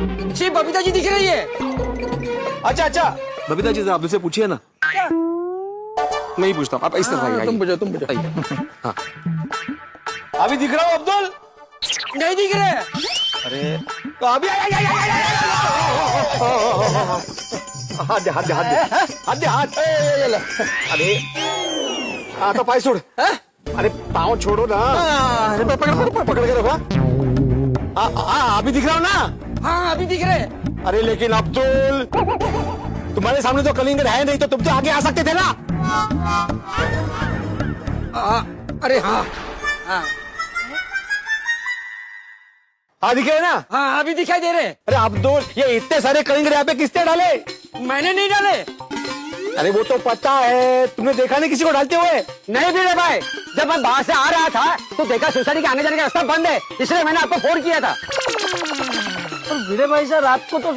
सिर्फ बबीता जी दिख रही है। अच्छा अच्छा, बबीता जी आप मुझसे पूछिए ना। मैं ही पूछता हूँ, आप इस तरफ आइए। तुम पूछो, तुम पूछो। आइए। हाँ, अभी दिख रहा हूँ अब्दुल? नहीं दिख रहे। अरे तो अभी हाथ दे हाथ दे हाथ दे हाथ दे हाथ। अरे हाँ तो पाय छोड़। अरे पाँव छोड़ो ना। अरे पकड़ के रखो। अभी दिख रहा हूँ ना? हाँ अभी दिख रहे। अरे लेकिन अब्दुल, तुम्हारे सामने तो कलिंगड है नहीं, तो तुम तो आगे आ सकते थे ना। अरे हाँ हाँ हाँ दिखे ना? हाँ अभी दिखाई दे रहे। अरे अब्दुल, ये इतने सारे कलिंगड यहाँ पे किसने डाले? मैंने नहीं डाले। अरे वो तो पता है, तुमने देखा नहीं किसी को डालते हुए? नहीं भी रे भाई, जब मैं बाहर से आ रहा था तो देखा सोसाइटी के आने जाने का रास्ता बंद है, इसलिए मैंने आपको फोन किया था। और वीरे भाई साहब रात को तो